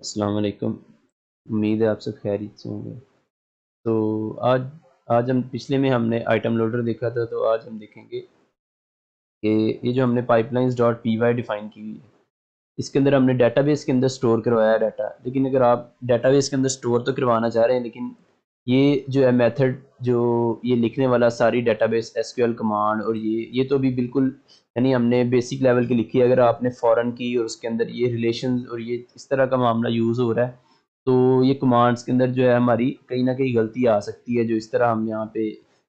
अस्सलाम वालेकुम। उम्मीद है आप सब खैरियत से होंगे। तो आज आज हम पिछले में हमने आइटम लोडर देखा था, तो आज हम देखेंगे कि ये जो हमने pipelines dot P Y define की हुई है, इसके अंदर हमने डाटाबेस के अंदर स्टोर करवाया है डाटा। लेकिन अगर आप डाटाबेस के अंदर स्टोर तो करवाना चाह रहे हैं, लेकिन ये जो है मेथड, जो ये लिखने वाला सारी डाटाबेस एसक्यूएल कमांड और ये तो भी बिल्कुल यानी हमने बेसिक लेवल की लिखी है। अगर आपने फ़ॉरेन की और उसके अंदर ये रिलेशंस और ये इस तरह का मामला यूज़ हो रहा है, तो ये कमांड्स के अंदर जो है हमारी कहीं न कहीं गलती आ सकती है। जो इस तरह हम यहाँ पे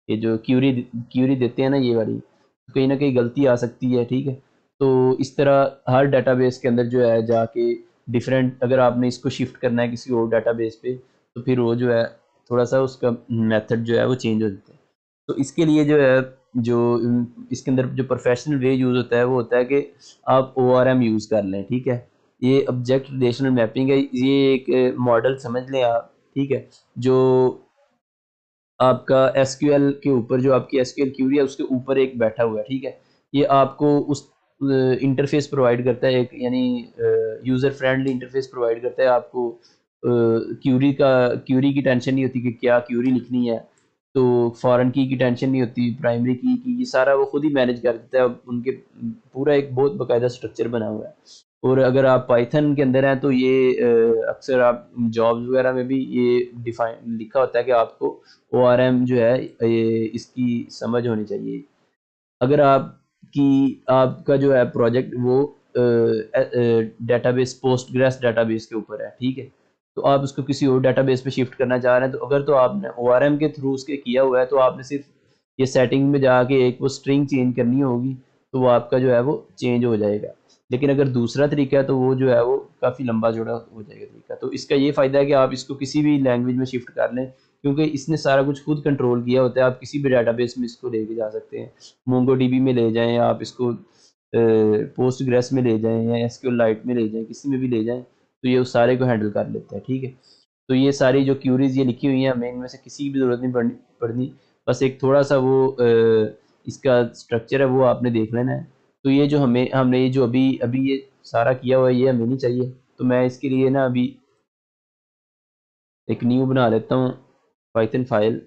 ये जो क्यूरी देते हैं ना ये वाली, तो कहीं न कहीं गलती आ सकती है, ठीक है? तो इस तरह हर डाटाबेस के अंदर जो है जाके डिफरेंट, अगर आपने इसको शिफ्ट करना है किसी और डाटाबेस पे, तो फिर वो जो है थोड़ा-सा उसका मेथड जो है वो चेंज हो जाता है। तो इसके लिए जो है जो इसके अंदर जो प्रोफ़ेशनल वे यूज़ होता है वो होता है कि आप ओआरएम यूज़ कर लें, ठीक है? ये ऑब्जेक्ट रिलेशनल मैपिंग है, ये एक मॉडल समझ लें आप, ठीक है? जो आपका एसक्यूएल के ऊपर, जो आपकी एसक्यूएल क्यूरी है उसके ऊपर एक बैठा हुआ है, ठीक है? ये आपको उस इंटरफ़ेस प्रोवाइड करता है, एक यानी यूज़र फ्रेंडली इंटरफ़ेस प्रोवाइड करता है आपको। क्यूरी की टेंशन नहीं होती कि क्या क्यूरी लिखनी है, तो फॉरेन की टेंशन नहीं होती, प्राइमरी की ये सारा वो खुद ही मैनेज कर देता है। अब उनके पूरा एक बहुत बाकायदा स्ट्रक्चर बना हुआ है। और अगर आप पाइथन के अंदर हैं तो ये अक्सर आप जॉब्स वगैरह में भी ये डिफ़ाइन लिखा होता है कि आपको ओआरएम जो है ये इसकी समझ होनी चाहिए। अगर आपका जो है प्रोजेक्ट वो डेटाबेस पोस्टग्रेस डेटाबेस के ऊपर है, ठीक है? तो आप उसको किसी और डेटाबेस पे शिफ्ट करना चाह रहे हैं, तो अगर तो आपने ओआरएम के थ्रू उसके किया हुआ है, तो आपने सिर्फ़ ये सेटिंग में जाके एक वो स्ट्रिंग चेंज करनी होगी, तो वो आपका जो है वो चेंज हो जाएगा। लेकिन अगर दूसरा तरीका है, तो वो जो है वो काफ़ी लंबा-चौड़ा हो जाएगा तरीका। तो इसका ये फ़ायदा है कि आप इसको किसी भी लैंग्वेज में शिफ्ट कर लें, क्योंकि इसने सारा कुछ खुद कंट्रोल किया होता है। आप किसी भी डेटाबेस में इसको लेके जा सकते हैं। मोंगोडीबी में ले जाएँ आप इसको, पोस्टग्रेस में ले जाएँ या एसक्यूएलाइट में ले जाएँ, किसी में भी ले जाएँ, तो ये उस सारे को हैंडल कर लेता है, ठीक है? तो ये सारी जो क्यूरीज़ ये लिखी हुई हैं, हमें इनमें से किसी की भी ज़रूरत नहीं पड़नी। बस एक थोड़ा-सा वो इसका स्ट्रक्चर है वो आपने देख लेना है। तो ये जो हमने ये जो अभी अभी ये सारा किया हुआ है, ये हमें नहीं चाहिए। तो मैं इसके लिए ना अभी एक न्यू बना लेता हूँ पाइथन फाइल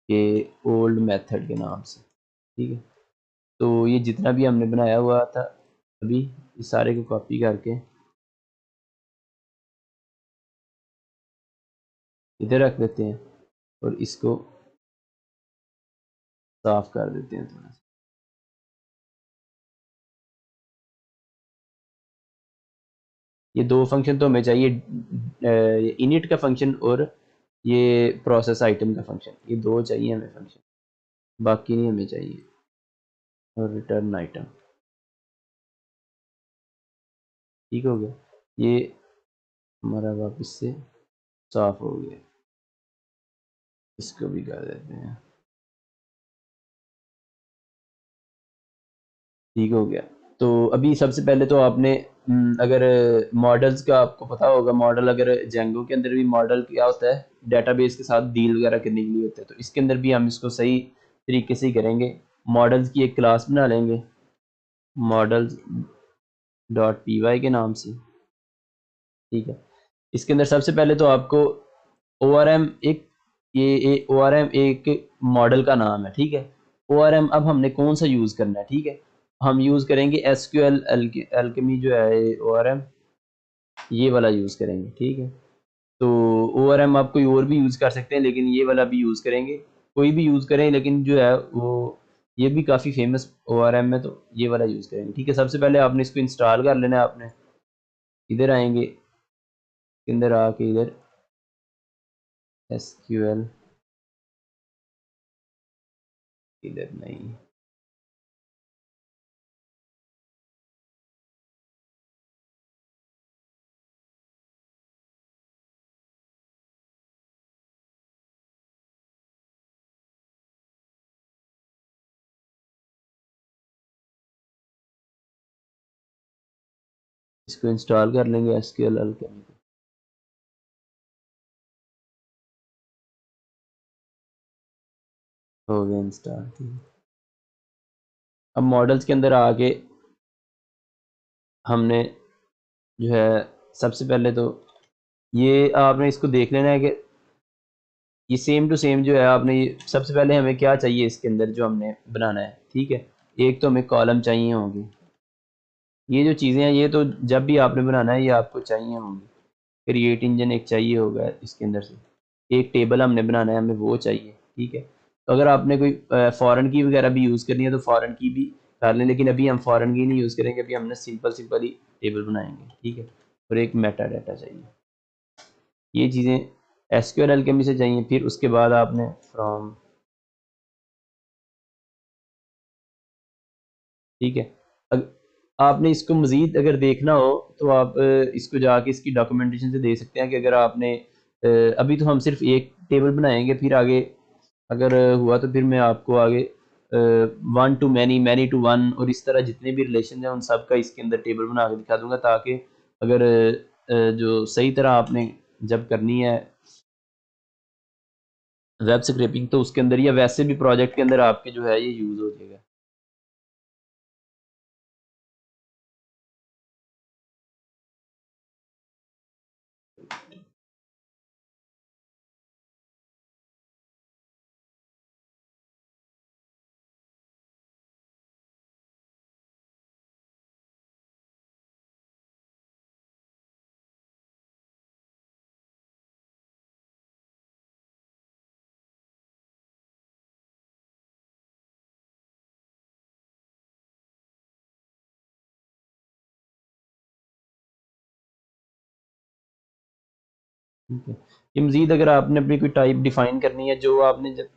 के ओल्ड मेथड के नाम से, ठीक है? तो ये जितना भी हमने बनाया हुआ था अभी, इस सारे को कॉपी करके इधर रख देते हैं और इसको साफ कर देते हैं थोड़ा सा। ये दो फंक्शन तो हमें चाहिए, इनिट का फंक्शन और ये प्रोसेस आइटम का फंक्शन, ये दो चाहिए हमें फंक्शन, बाकी नहीं हमें चाहिए। और रिटर्न आइटम, ठीक हो गया। ये हमारा वापस से साफ हो गया। इसको भी कर देते हैं, ठीक हो गया। तो अभी सबसे पहले तो आपने अगर मॉडल्स का आपको पता होगा, मॉडल अगर जेंगो के अंदर भी मॉडल क्या होता है, डेटाबेस के साथ डील वगैरह करने के लिए होता है, तो इसके अंदर भी हम इसको सही तरीके से ही करेंगे। मॉडल्स की एक क्लास बना लेंगे, मॉडल्स डॉट पी वाई के नाम से, ठीक है? इसके अंदर सबसे पहले तो आपको ओ आर एम एक ये ओ आर एम एक मॉडल का नाम है, ठीक है? ओ आर एम अब हमने कौन सा यूज़ करना है, ठीक है? हम यूज़ करेंगे एस क्यू एल एल्केमी जो है ओ आर एम, ये वाला यूज़ करेंगे, ठीक है? तो ओ आर एम आप कोई और भी यूज़ कर सकते हैं, लेकिन ये वाला भी यूज़ करेंगे। कोई भी यूज़ करें, लेकिन जो है वो ये भी काफ़ी फेमस ओ आर एम है, तो ये वाला यूज़ करेंगे, ठीक है? सबसे पहले आपने इसको इंस्टॉल कर लेना है आपने। इधर आएँगे, अंदर आके इधर एसक्यूएल, इधर नहीं, इसको इंस्टॉल कर लेंगे एसक्यूएल अल्केमी को। हो गया इंस्टॉल, ठीक है। अब मॉडल्स के अंदर आके हमने जो है सबसे पहले तो ये आपने इसको देख लेना है कि ये सेम टू सेम जो है आपने सबसे पहले हमें क्या चाहिए इसके अंदर जो हमने बनाना है, ठीक है। एक तो हमें कॉलम चाहिए होंगे, ये जो चीज़ें हैं ये तो जब भी आपने बनाना है ये आपको चाहिए होंगी। क्रिएट इंजन एक चाहिए होगा इसके अंदर से, एक टेबल हमने बनाना है हमें वो चाहिए, ठीक है। तो अगर आपने कोई फॉरेन की वगैरह भी यूज़ करनी है तो फॉरेन की भी कर लें, लेकिन अभी हम फॉरेन की नहीं यूज़ करेंगे, अभी हमने सिंपल ही टेबल बनाएंगे, ठीक है। और एक मेटा डाटा चाहिए, ये चीज़ें एसक्यूएल एल्केमी से चाहिए। फिर उसके बाद आपने फ्रॉम, ठीक है। आपने इसको मज़ीद अगर देखना हो तो आप इसको जाके इसकी डॉक्यूमेंटेशन से देख सकते हैं कि अगर आपने अभी तो हम सिर्फ एक टेबल बनाएंगे, फिर आगे अगर हुआ तो फिर मैं आपको आगे one to many, many to one और इस तरह जितने भी रिलेशन हैं उन सब का इसके अंदर टेबल बना के दिखा दूंगा, ताकि अगर जो सही तरह आपने जब करनी है वेब स्क्रैपिंग तो उसके अंदर या वैसे भी प्रोजेक्ट के अंदर आपके जो है ये यूज़ हो जाएगा। ठीक है। ये मज़ीद अगर आपने अपनी कोई टाइप डिफ़ाइन करनी है जो आपने जब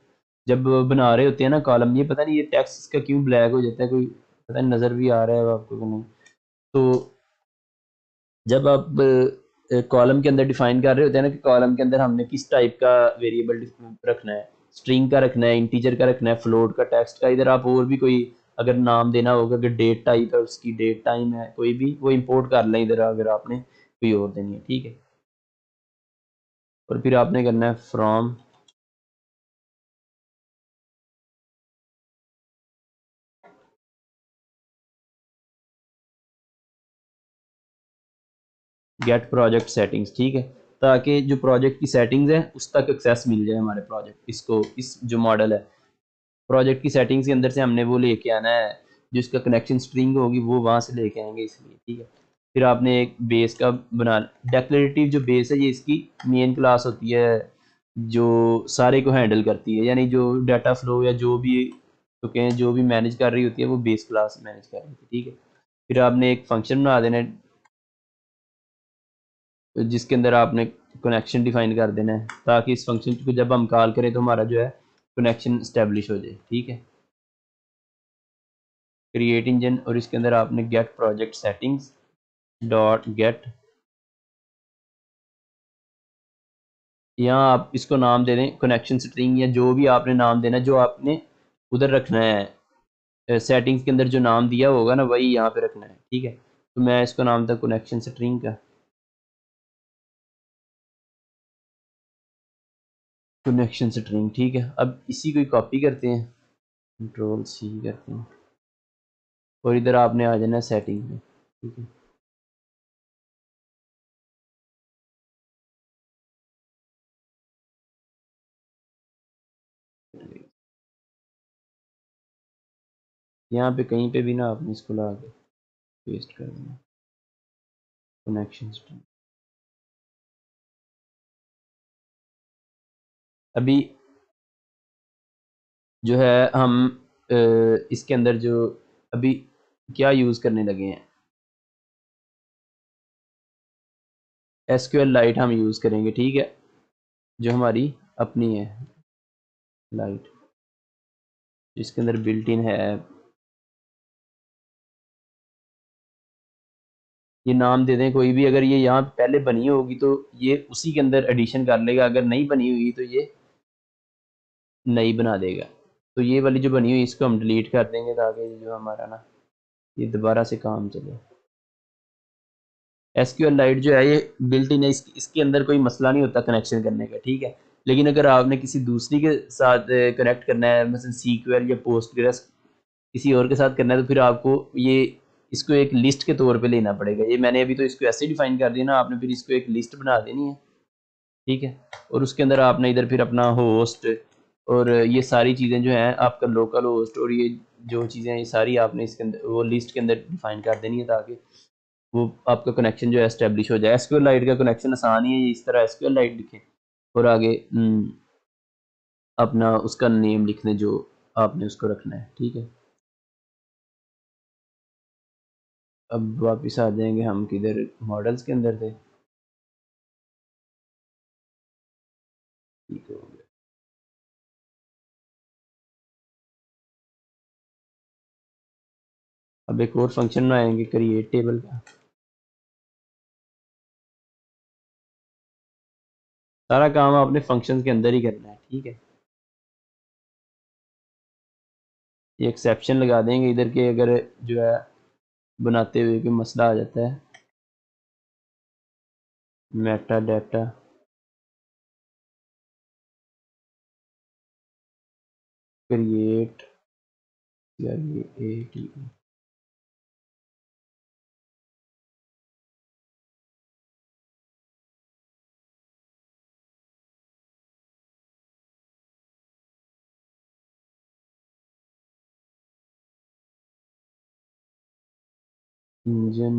जब बना रहे होते हैं ना कॉलम, ये पता नहीं ये टेक्स्ट इसका क्यों ब्लैक हो जाता है, कोई पता नहीं नज़र भी आ रहा है आपको कि नहीं। तो जब आप कॉलम के अंदर डिफाइन कर रहे होते हैं ना कि कॉलम के अंदर हमने किस टाइप का वेरिएबल रखना है, स्ट्रिंग का रखना है, इंटीजर का रखना है, फ्लोट का, टेक्स्ट का, इधर आप और भी कोई अगर नाम देना होगा, अगर डेट टाइप है उसकी डेट टाइम है कोई भी, वो इंपोर्ट कर लें इधर अगर आपने कोई और देनी है, ठीक है। और फिर आपने करना है फ्रॉम गेट प्रोजेक्ट सेटिंग्स, ठीक है, ताकि जो प्रोजेक्ट की सेटिंग्स है उस तक एक्सेस मिल जाए हमारे प्रोजेक्ट इसको, इस जो मॉडल है प्रोजेक्ट की सेटिंग्स के अंदर से हमने वो लेके आना है, जो इसका कनेक्शन स्ट्रिंग होगी वो वहाँ से लेके आएंगे इसलिए, ठीक है। फिर आपने एक बेस का बना, डेक्लरेटिव जो बेस है ये इसकी मेन क्लास होती है जो सारे को हैंडल करती है, यानी जो डाटा फ्लो या जो भी चुके हैं जो भी मैनेज कर रही होती है वो बेस क्लास मैनेज कर रही होती है, ठीक है। फिर आपने एक फंक्शन बना देना है जिसके अंदर आपने कनेक्शन डिफाइन कर देना है, ताकि इस फंक्शन को जब हम कॉल करें तो हमारा जो है कनेक्शन इस्टेब्लिश हो जाए, ठीक है। क्रिएट इंजन और इसके अंदर आपने get project settings dot get, यहाँ आप इसको नाम दे दें कनेक्शन स्ट्रिंग या जो भी आपने नाम देना जो आपने उधर रखना है, सेटिंग्स के अंदर जो नाम दिया होगा ना वही यहाँ पे रखना है, ठीक है। तो मैं इसको नाम था कनेक्शन स्ट्रिंग का, कनेक्शन स्ट्रिंग, ठीक है। अब इसी को कॉपी करते हैं, कंट्रोल सी करते हैं और इधर आपने आ जाना है सेटिंग में, ठीक है। यहाँ पे कहीं पे भी ना आपने इसको ला के पेस्ट कर देना कनेक्शन स्ट्रिंग। अभी जो है हम इसके अंदर जो अभी क्या यूज़ करने लगे हैं, एसक्यूएल लाइट हम यूज़ करेंगे, ठीक है, जो हमारी अपनी है लाइट जिसके अंदर बिल्ट इन है। ये नाम दे दें कोई भी, अगर ये यहाँ पहले बनी होगी तो ये उसी के अंदर एडिशन कर लेगा, अगर नहीं बनी हुई तो ये नई बना देगा। तो ये वाली जो बनी हुई इसको हम डिलीट कर देंगे ताकि जो हमारा ना ये दोबारा से काम चले। एसक्यूएल लाइट जो है ये बिल्ट इन है, इसके अंदर कोई मसला नहीं होता कनेक्शन करने का, ठीक है। लेकिन अगर आपने किसी दूसरी के साथ कनेक्ट करना है, मतलब सीक्वेल या पोस्टग्रेस किसी और के साथ करना है, तो फिर आपको ये इसको एक लिस्ट के तौर पे लेना पड़ेगा। ये मैंने अभी तो इसको ऐसे डिफाइन कर दिया ना, आपने फिर इसको एक लिस्ट बना देनी है ठीक है। और उसके अंदर आपने इधर फिर अपना होस्ट और ये सारी चीज़ें जो हैं आपका लोकल होस्ट और ये जो चीज़ें हैं ये सारी आपने इसके अंदर वो लिस्ट के अंदर डिफाइन कर देनी है ताकि वो आपका कनेक्शन जो है एस्टेब्लिश हो जाए। एसक्यूएल लाइट का कनेक्शन आसान ही है, इस तरह एसक्यूएल लाइट लिखें और आगे अपना उसका नेम लिख दें जो आपने उसको रखना है। ठीक है, अब वापस आ जाएंगे हम किधर, मॉडल्स के अंदर थे। ठीक हो गया। अब एक और फंक्शन बनाएंगे क्रिएट टेबल का। सारा काम आपने फंक्शन के अंदर ही करना है। ठीक है, ये एक्सेप्शन लगा देंगे इधर के अगर जो है बनाते हुए कोई मसला आ जाता है। मेटा डाटा क्रिएट इंजन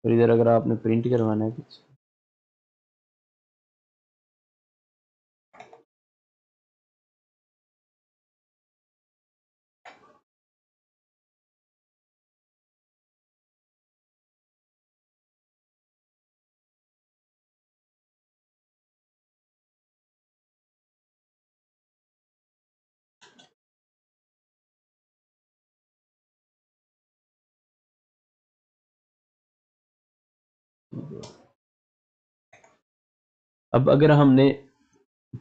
और इधर अगर आपने प्रिंट करवाना है कुछ अब अगर हमने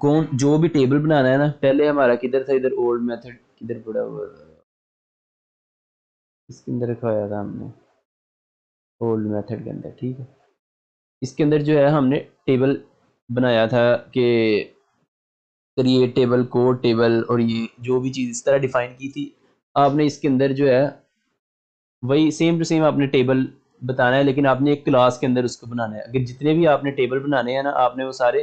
कौन जो भी टेबल बनाना है ना, पहले हमारा किधर था, इधर ओल्ड मेथड किधर पड़ा हुआ था, इसके अंदर रखवाया था हमने ओल्ड मेथड के अंदर। ठीक है, इसके अंदर जो है हमने टेबल बनाया था कि क्रिएट टेबल, कोड टेबल और ये जो भी चीज़ इस तरह डिफाइन की थी। आपने इसके अंदर जो है वही सेम टू सेम आपने टेबल बताना है, लेकिन आपने एक क्लास के अंदर उसको बनाना है। अगर जितने भी आपने टेबल बनाने हैं ना, आपने वो सारे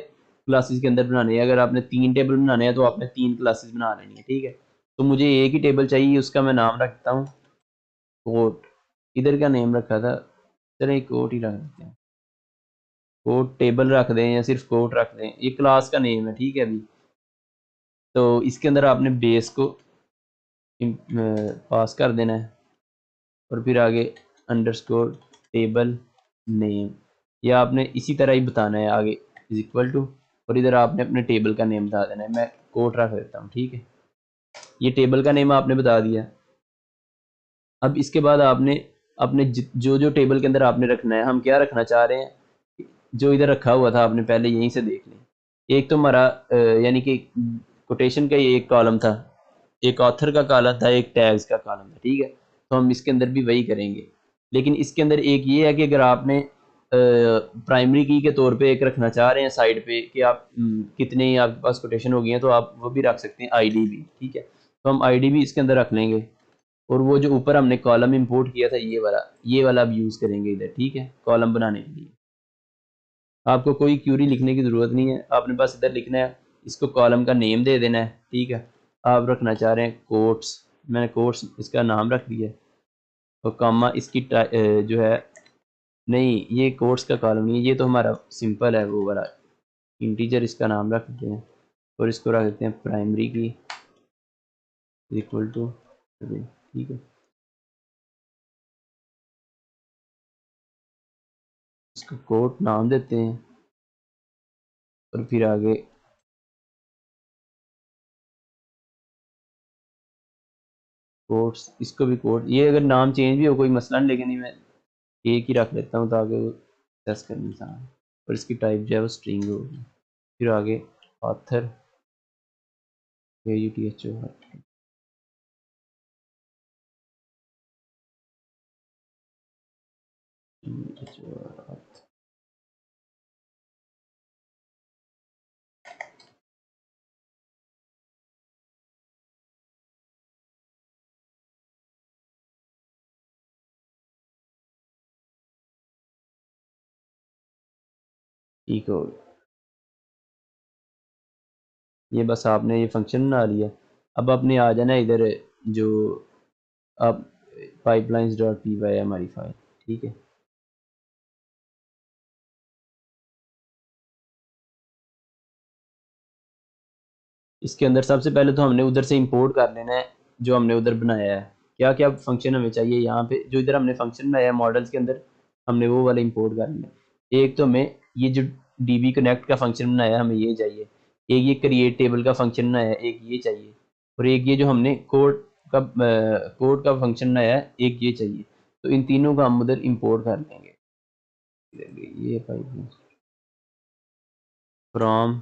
क्लासेस के अंदर बनाने हैं। अगर आपने 3 टेबल बनाने हैं तो आपने 3 क्लासेस बना लेनी है। ठीक है, तो मुझे एक ही टेबल चाहिए, उसका मैं नाम रखता हूँ कोट। इधर का नेम रखा था, चलें कोट ही रख देते हैं। कोट टेबल रख दें या सिर्फ कोट रख दें, ये क्लास का नेम है। ठीक है, अभी तो इसके अंदर आपने बेस को पास कर देना है और फिर आगे अंडरस्कोर टेबल नेम, या आपने इसी तरह ही बताना है आगे इज इक्वल टू, और इधर आपने अपने टेबल का नेम बता देना है। मैं कोट रख देता हूँ। ठीक है, ये टेबल का नेम आपने बता दिया। अब इसके बाद आपने अपने जो जो टेबल के अंदर आपने रखना है, हम क्या रखना चाह रहे हैं, जो इधर रखा हुआ था आपने पहले यहीं से देख लें। एक तो हमारा यानी कि कोटेशन का ये एक कॉलम था, एक ऑथर का कॉलम था, एक टैग्स का कॉलम था। ठीक है, तो हम इसके अंदर भी वही करेंगे, लेकिन इसके अंदर एक ये है कि अगर आपने प्राइमरी की के तौर पे एक रखना चाह रहे हैं साइड पे कि आप कितने आपके पास कोटेशन हो गई हैं, तो आप वो भी रख सकते हैं, आईडी भी। ठीक है, तो हम आईडी भी इसके अंदर रख लेंगे और वो जो ऊपर हमने कॉलम इंपोर्ट किया था ये वाला अब यूज़ करेंगे इधर। ठीक है, कॉलम बनाने के लिए आपको कोई क्यूरी लिखने की ज़रूरत नहीं है, आपने बस इधर लिखना है, इसको कॉलम का नेम दे देना है। ठीक है, आप रखना चाह रहे हैं कोट्स, मैंने कोट्स इसका नाम रख दिया है और कामा इसकी जो है, नहीं ये कोट्स का कॉलम नहीं है, ये तो हमारा सिंपल है वो वाला इंटीजर, इसका नाम रख देते हैं और इसको रख देते हैं प्राइमरी की इक्वल टू। ठीक है, इसको कोट नाम देते हैं और फिर आगे कोट्स, इसको भी कोट, ये अगर नाम चेंज भी हो कोई मसला नहीं, लेकिन मैं एक ही रख लेता हूँ ताकि वो टेस्ट करने आसान, और इसकी टाइप जो है वो स्ट्रिंग होगी। फिर आगे ऑथर KUTHO ठीक हो गया। ये बस आपने ये फंक्शन बना लिया। अब आपने आ जाना इधर, जो अब पाइपलाइंस डॉट पी वाई हमारी फाइल, ठीक है। इसके अंदर सबसे पहले तो हमने उधर से इंपोर्ट कर लेना है जो हमने उधर बनाया है। क्या क्या फंक्शन हमें चाहिए यहाँ पे, जो इधर हमने फंक्शन बनाया है मॉडल्स के अंदर, हमने वो वाला इंपोर्ट कर लेना है। एक तो हमें ये जो डीबी कनेक्ट का फंक्शन बनाया है हमें ये चाहिए, एक ये क्रिएट टेबल का फंक्शन बनाया है एक ये चाहिए, और एक ये जो हमने कोड का फंक्शन बनाया है एक ये चाहिए। तो इन तीनों का हम उधर इंपोर्ट कर लेंगे। ये फ्रॉम,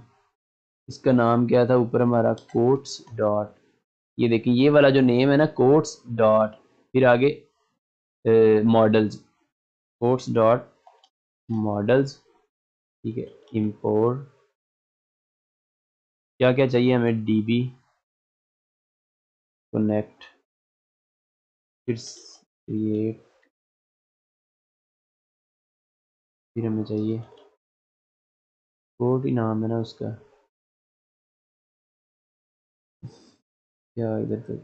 इसका नाम क्या था ऊपर हमारा, कोट्स डॉट, ये देखिए ये वाला जो नेम है ना, कोट्स डॉट, फिर आगे मॉडल्स, कोट्स डॉट मॉडल्स, ठीक है। इंपोर्ट क्या क्या चाहिए हमें, डीबी कनेक्ट, फिर क्रिएट, फिर हमें चाहिए कोड ही नाम है ना उसका, क्या इधर पे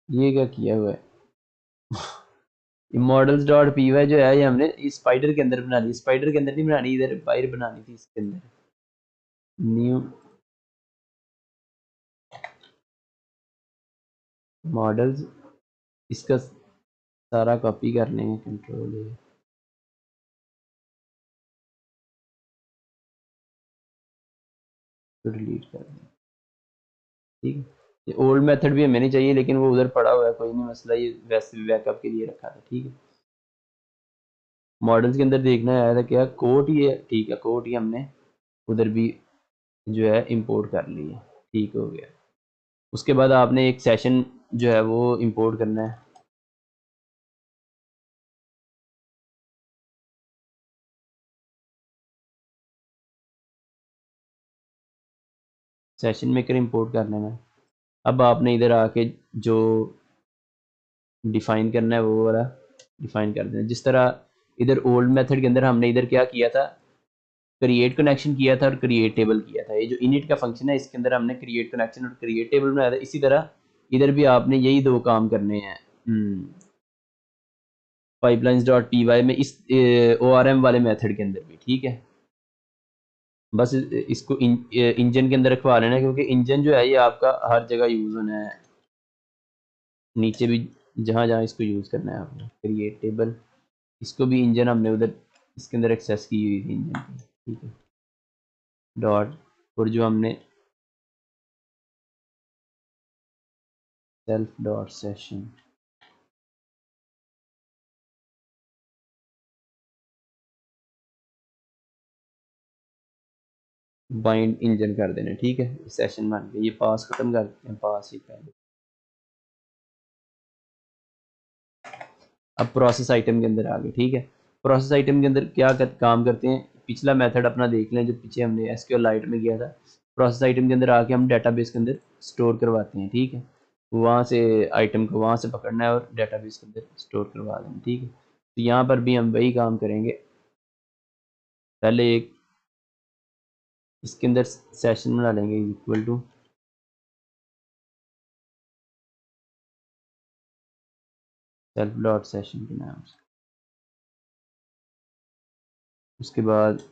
ये क्या किया हुआ है मॉडल्स डॉट पी वाई जो है ये हमने इस स्पाइडर के अंदर बना ली, स्पाइडर के अंदर नहीं बनानी, इधर बाहर बनानी थी इसके अंदर। न्यू मॉडल्स, इसका सारा कॉपी कर लेंगे, कंट्रोल ए, तो डिलीट कर दें, ठीक है। ये ओल्ड मेथड भी हमें नहीं चाहिए, लेकिन वो उधर पड़ा हुआ है, कोई नहीं मसला, ये वैसे भी बैकअप के लिए रखा था, ठीक है। मॉडल्स के अंदर देखना आया था क्या, कोड ही है, ठीक है, कोड ही हमने उधर भी जो है इंपोर्ट कर ली है, ठीक हो गया। उसके बाद आपने एक सेशन जो है वो इंपोर्ट करना है, सेशन मेकर इंपोर्ट कर लेना है। अब आपने इधर आके जो डिफाइन करना है वो वाला डिफाइन कर देना, जिस तरह इधर ओल्ड मेथड के अंदर हमने इधर क्या किया था, क्रिएट कनेक्शन किया था और क्रिएट टेबल किया था। ये जो इनिट का फंक्शन है इसके अंदर हमने क्रिएट कनेक्शन और क्रिएट टेबल बनाया था, इसी तरह इधर भी आपने यही दो काम करने हैं पाइपलाइंस डॉट पी वाई में, इस ओ आर एम वाले मेथड के अंदर भी, ठीक है। बस इसको इंजन के अंदर रखवा लेना, क्योंकि इंजन जो है ये आपका हर जगह यूज़ होना है, नीचे भी जहाँ जहाँ इसको यूज़ करना है आपने। क्रिएट टेबल, इसको भी इंजन हमने उधर इसके अंदर एक्सेस की हुई थी इंजन की, ठीक है। डॉट, और जो हमने self dot session, bind engine कर देना, ठीक है। सेशन बन गया, ये पास खत्म करते हैं, पास ही पहले। अब प्रोसेस आइटम के अंदर आ गए, ठीक है। प्रोसेस आइटम के अंदर क्या काम करते हैं, पिछला मेथड अपना देख लें जो पीछे हमने SQLite में किया था। प्रोसेस आइटम के अंदर आके हम डेटाबेस के अंदर स्टोर करवाते हैं, ठीक है। वहाँ से आइटम को वहाँ से पकड़ना है और डेटाबेस के अंदर स्टोर करवा देना, ठीक है। तो यहाँ पर भी हम वही काम करेंगे, पहले एक इसके अंदर सेशन बना लेंगे equal to self dot session के नाम से। उसके बाद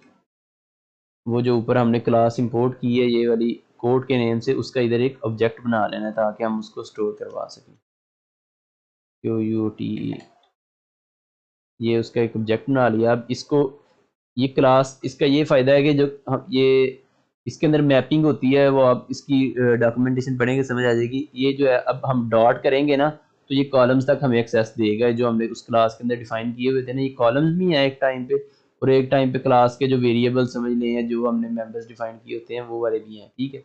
वो जो ऊपर हमने क्लास इंपोर्ट की है ये वाली कोड के नेम से, उसका इधर एक ऑब्जेक्ट बना लेना है ताकि हम उसको स्टोर करवा सकें। QUTE, ये उसका एक ऑब्जेक्ट बना लिया। अब इसको ये क्लास, इसका ये फ़ायदा है कि जो हम ये इसके अंदर मैपिंग होती है वो आप इसकी डॉक्यूमेंटेशन पढ़ेंगे समझ आ जाएगी। ये जो है अब हम डॉट करेंगे ना तो ये कॉलम्स तक हमें एक्सेस देगा, जो हमने उस क्लास के अंदर डिफाइन किए हुए थे ना, ये कॉलम्स भी हैं एक टाइम पे, और एक टाइम पे क्लास के जो वेरिएबल समझ लें हैं जो हमने मेंबर्स डिफाइन किए होते हैं वो वाले भी हैं, ठीक है।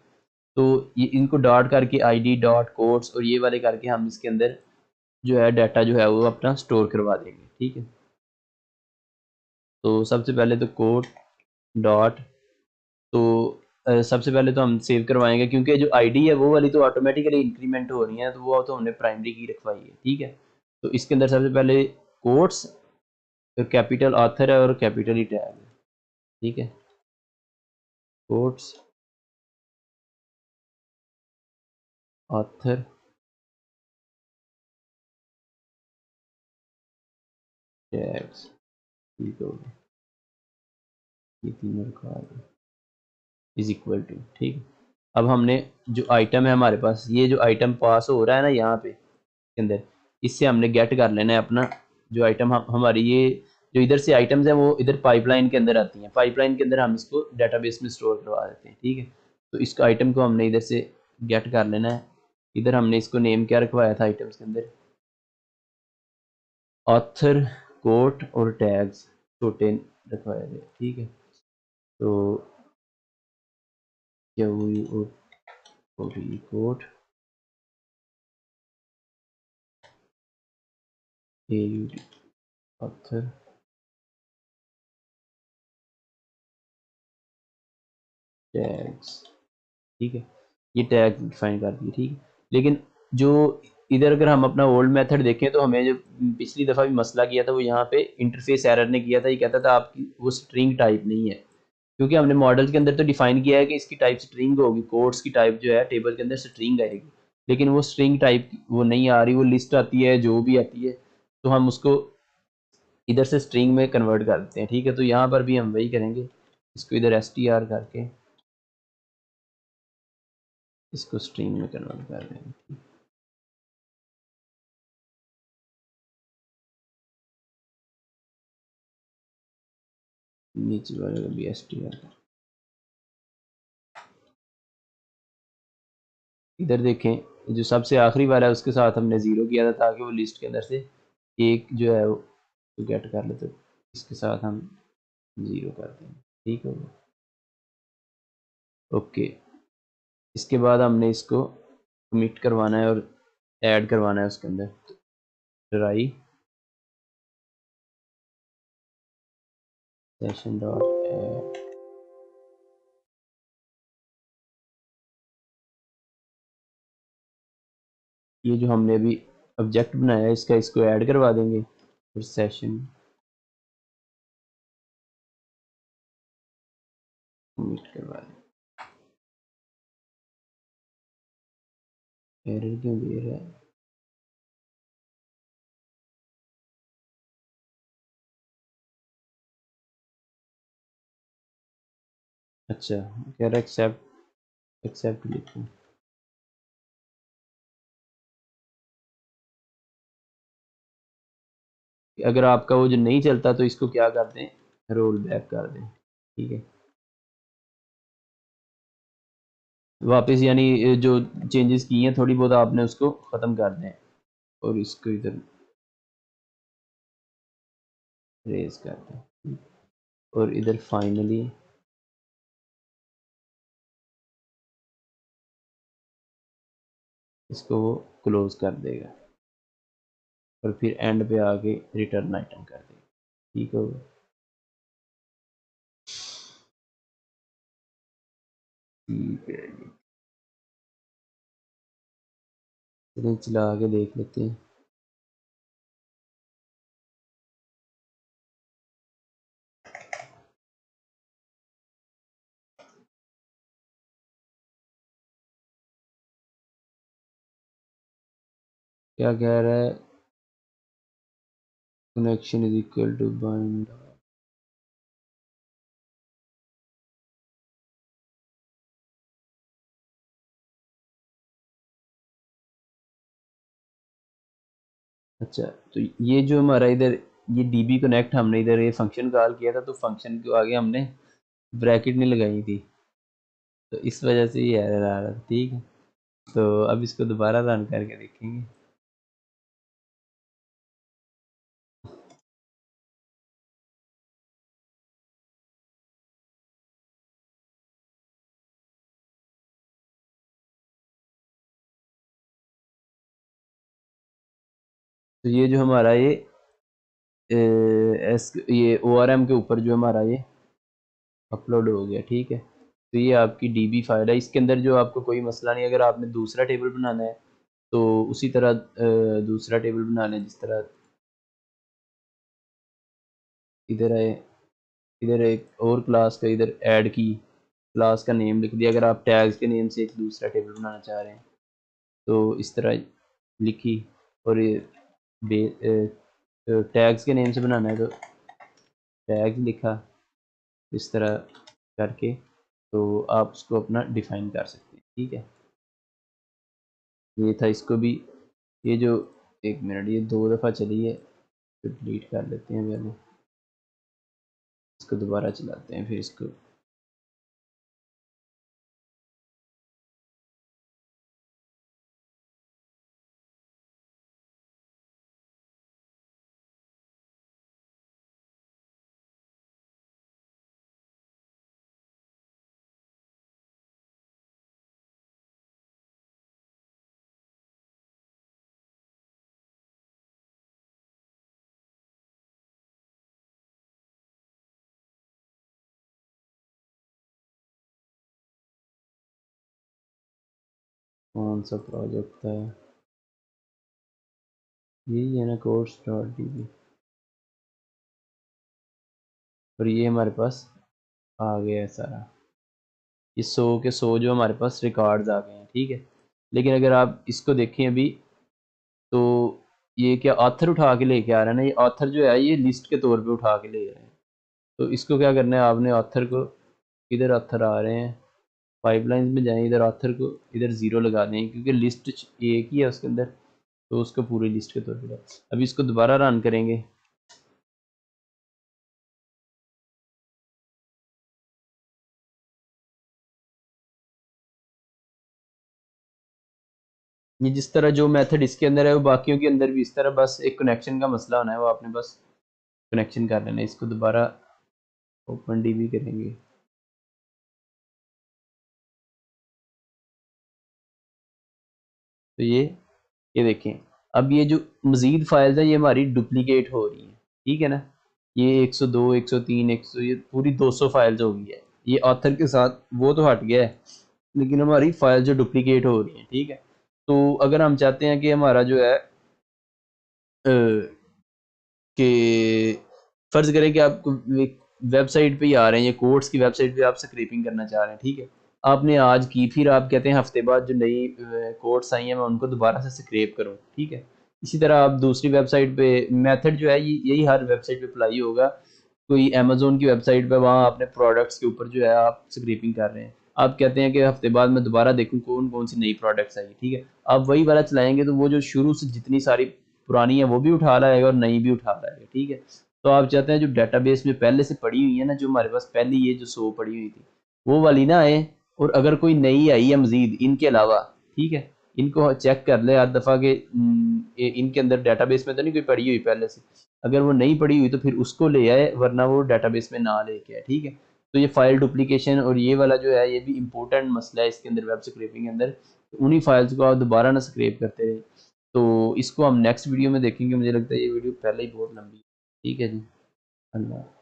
तो ये इनको डॉट करके आईडी डॉट कोड्स और ये वाले करके हम इसके अंदर जो है डाटा जो है वो अपना स्टोर करवा देंगे, ठीक है। तो सबसे पहले तो कोड डॉट, तो सबसे पहले तो हम सेव करवाएंगे क्योंकि जो आईडी है वो वाली तो ऑटोमेटिकली इंक्रीमेंट हो रही है, तो वो तो हमने प्राइमरी की रखवाई है, ठीक है। तो इसके अंदर सबसे पहले कोड्स, कैपिटल ऑथर है और कैपिटल ही टैग है, ठीक है। कोड्स ऑथर टैग्स, ठीक हो गया, ये तीनों रखवा दें इज इक्वल टू, ठीक है। अब हमने जो आइटम है हमारे पास, ये जो आइटम पास हो रहा है ना यहाँ पे के अंदर, इससे हमने गेट कर लेना है अपना जो आइटम हमारी ये जो इधर से आइटम्स हैं वो इधर पाइपलाइन के अंदर आती हैं, पाइपलाइन के अंदर हम इसको डाटाबेस में स्टोर करवा देते हैं, ठीक है। तो इसका आइटम को हमने इधर से गेट कर लेना है। इधर हमने इसको नेम क्या रखवाया था आइटम्स के अंदर, ऑथर कोट और टैग्स छोटे रखवाए थे, ठीक है। तो क्या हुई कोट ऑथर टैग्स, ठीक है। ये टैग डिफाइन कर दिए, ठीक है। लेकिन जो इधर अगर हम अपना ओल्ड मेथड देखें तो हमें जो पिछली दफ़ा भी मसला किया था वो यहाँ पे इंटरफेस एरर ने किया था, ये कहता था आपकी वो स्ट्रिंग टाइप नहीं है, क्योंकि हमने मॉडल के अंदर तो डिफाइन किया है कि इसकी टाइप स्ट्रिंग होगी, कोड्स की टाइप जो है टेबल के अंदर स्ट्रिंग आएगी, लेकिन वो स्ट्रिंग टाइप वो नहीं आ रही, वो लिस्ट आती है जो भी आती है, तो हम उसको इधर से स्ट्रिंग में कन्वर्ट कर देते हैं, ठीक है। तो यहाँ पर भी हम वही करेंगे, इसको इधर str करके इसको स्ट्रिंग में कन्वर्ट कर देंगे। नीचे वाले का भी str, इधर देखें जो सबसे आखिरी वाला है उसके साथ हमने ज़ीरो किया था ताकि वो लिस्ट के अंदर से एक जो है वो गेट कर ले, तो इसके साथ हम ज़ीरो कर देंगे, ठीक है। ओके, इसके बाद हमने इसको कमिट करवाना है और ऐड करवाना है उसके अंदर, ट्राई सेशन डॉट ऐड, ये जो हमने अभी ऑब्जेक्ट बनाया है इसका, इसको ऐड करवा देंगे और सेशन कमिट करवा देंगे। एरर क्यों दे रहा है? अच्छा, कह रहा है एक्सेप्ट, एक्सेप्ट लिखूँ, अगर आपका वो जो नहीं चलता तो इसको क्या कर दें, रोल बैक कर दें, ठीक है। वापस यानी जो चेंजेस किए हैं थोड़ी बहुत आपने उसको ख़त्म कर दें और इसको इधर रेज कर दें और इधर फाइनली इसको वो क्लोज कर देगा और फिर एंड पे आके रिटर्न आइटम कर देगा, ठीक होगा। ठीक है जी, चलिए चला के देख लेते हैं। क्या कह रहा है, connection is equal to bind, अच्छा। तो ये जो हमारा इधर ये डीबी कनेक्ट हमने इधर ये फंक्शन कॉल किया था, तो फंक्शन के आगे हमने ब्रैकेट नहीं लगाई थी, तो इस वजह से ये एरर आ रहा था, ठीक है। तो अब इसको दोबारा रन करके देखेंगे। तो ये जो हमारा ये ORM के ऊपर जो हमारा ये अपलोड हो गया, ठीक है। तो ये आपकी DB फाइल है, इसके अंदर जो आपको कोई मसला नहीं। अगर आपने दूसरा टेबल बनाना है तो उसी तरह दूसरा टेबल बना लें, जिस तरह इधर है, इधर एक और क्लास का इधर ऐड की, क्लास का नेम लिख दिया। अगर आप टैग्स के नेम से एक दूसरा टेबल बनाना चाह रहे हैं तो इस तरह लिखी, और ये टैग्स के नेम से बनाना है तो टैग लिखा, इस तरह करके तो आप उसको अपना डिफाइन कर सकते हैं, ठीक है। ये था, इसको भी ये जो, एक मिनट, ये 2 दफ़ा चली है तो डिलीट कर लेते हैं पहले, इसको दोबारा चलाते हैं फिर इसको। कौन सा प्रोजेक्ट था? यही है ना, course.db। और ये हमारे पास आ गया है सारा, ये 100 के 100 जो हमारे पास रिकॉर्ड्स आ गए हैं, ठीक है। लेकिन अगर आप इसको देखें अभी, तो ये क्या ऑथर उठा के लेके आ रहा है ना, ये ऑथर जो है ये लिस्ट के तौर पे उठा के ले रहे हैं। तो इसको क्या करना है आपने, ऑथर को, इधर ऑथर आ रहे हैं, पाइपलाइंस में जाएं, इधर ऑथर को इधर 0 लगा दें, क्योंकि लिस्ट एक ही है उसके अंदर, तो उसको पूरी लिस्ट के तौर पे। अभी इसको दोबारा रन करेंगे, ये जिस तरह जो मेथड इसके अंदर है वो बाकियों के अंदर भी इस तरह, बस एक कनेक्शन का मसला होना है, वो आपने बस कनेक्शन कर लेना है। इसको दोबारा ओपन डीबी करेंगे, तो ये देखें, अब ये जो मज़ीद फाइल्स हैं ये हमारी डुप्लीकेट हो रही हैं, ठीक है ना। ये 102, 103, 100, ये पूरी 200 फाइल्स हो गई है। ये ऑथर के साथ वो तो हट गया है, लेकिन हमारी फाइल जो डुप्लीकेट हो रही है, ठीक है। तो अगर हम चाहते हैं कि हमारा जो है कि फ़र्ज़ करें कि आप वेबसाइट पे ही आ रहे हैं, या कोर्स की वेबसाइट पे आप स्क्रैपिंग करना चाह रहे हैं, ठीक है। आपने आज की, फिर आप कहते हैं हफ्ते बाद जो नई कोर्स आई हैं मैं उनको दोबारा से स्क्रैप करूँ, ठीक है। इसी तरह आप दूसरी वेबसाइट पे, मेथड जो है यही हर वेबसाइट पे अप्लाई होगा। कोई अमेज़न की वेबसाइट पे, वहाँ आपने प्रोडक्ट्स के ऊपर जो है आप स्क्रैपिंग कर रहे हैं, आप कहते हैं कि हफ्ते बाद मैं दोबारा देखूँ कौन कौन सी नई प्रोडक्ट्स आई, ठीक है। आप वही वाला चलाएंगे तो वो जो शुरू से जितनी सारी पुरानी है वो भी उठा लाएगा और नई भी उठा लाएगा, ठीक है। तो आप चाहते हैं जो डेटाबेस में पहले से पड़ी हुई है ना, जो हमारे पास पहले ये जो 100 पड़ी हुई थी वो वाली ना आए, और अगर कोई नई आई है मजीद इनके अलावा, ठीक है, इनको चेक कर ले हर दफ़ा के इनके अंदर डेटाबेस में तो नहीं कोई पड़ी हुई पहले से। अगर वो नहीं पड़ी हुई तो फिर उसको ले आए, वरना वो डेटाबेस में ना लेके आए, ठीक है। तो ये फाइल डुप्लीकेशन और ये वाला जो है ये भी इंपॉर्टेंट मसला है इसके अंदर, वेब स्क्रैपिंग के अंदर। तो उन्हीं फाइल्स को आप दोबारा ना स्क्रैप करते रहे। तो इसको हम नेक्स्ट वीडियो में देखेंगे, मुझे लगता है ये वीडियो पहले ही बहुत लंबी है, ठीक है जी। अल्लाह।